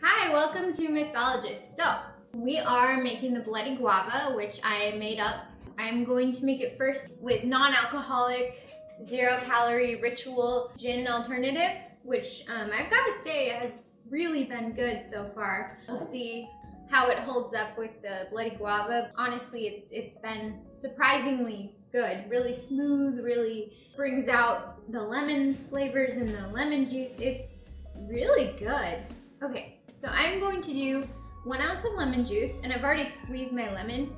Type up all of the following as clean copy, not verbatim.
Hi, welcome to Missologist. So, we are making the Bloody Guava, which I made up. I'm going to make it first with non-alcoholic, zero-calorie ritual gin alternative, which I've got to say has really been good so far. We'll see how it holds up with the Bloody Guava. Honestly, it's been surprisingly good. Really smooth, really brings out the lemon flavors and the lemon juice. It's really good. Okay, so I'm going to do 1 ounce of lemon juice, and I've already squeezed my lemon.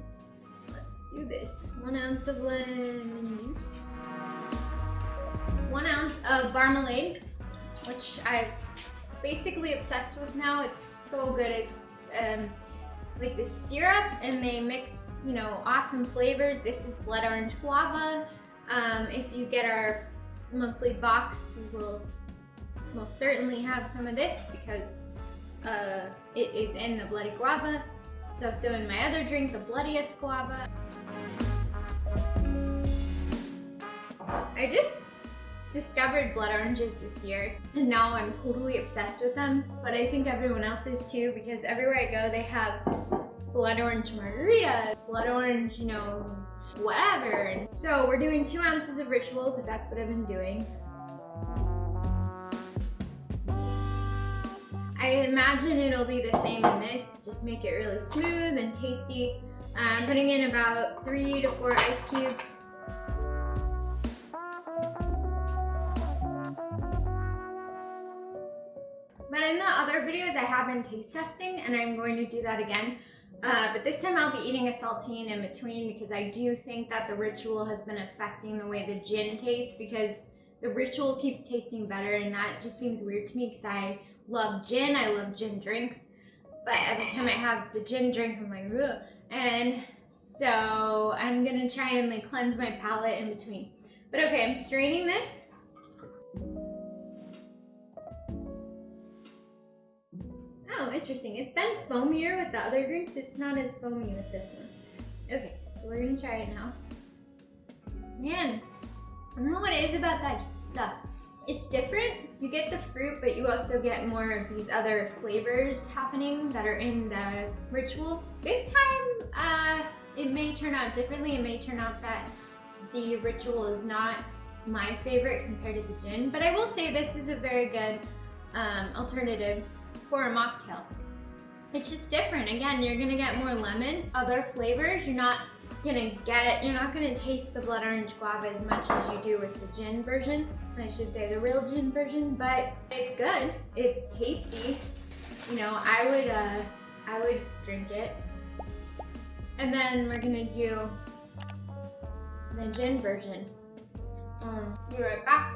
Let's do this. 1 ounce of lemon juice. 1 ounce of marmalade, which I'm basically obsessed with now. It's so good. It's like this syrup, and they mix, you know, awesome flavors. This is blood orange guava. If you get our monthly box, you will most certainly have some of this because it is in the Bloody Guava. It's also in my other drink, the Bloodiest guava. I just discovered blood oranges this year, and now I'm totally obsessed with them, but I think everyone else is too, because everywhere I go they have blood orange margarita, blood orange, you know, whatever. And so we're doing 2 ounces of ritual because that's what I've been doing. I imagine it'll be the same in this, just make it really smooth and tasty. I'm putting in about 3 to 4 ice cubes. But in the other videos I have been taste testing, and I'm going to do that again. But this time I'll be eating a saltine in between because I do think that the ritual has been affecting the way the gin tastes, because the ritual keeps tasting better, and that just seems weird to me because I love gin drinks, but every time I have the gin drink I'm like, ugh. And so I'm gonna try and like cleanse my palate in between. But okay, I'm straining this. Oh, interesting. It's been foamier with the other drinks. It's not as foamy with this one. Okay, so we're gonna try it now. Man, I don't know what it is about that stuff. It's different. You get the fruit, but you also get more of these other flavors happening that are in the ritual. This time, it may turn out differently. It may turn out that the ritual is not my favorite compared to the gin, but I will say this is a very good alternative for a mocktail. It's just different. Again, you're gonna get more lemon, other flavors. You're not gonna taste the blood orange guava as much as you do with the gin version. I should say the real gin version, but it's good. It's tasty. You know, I would drink it. And then we're gonna do the gin version. Be right back.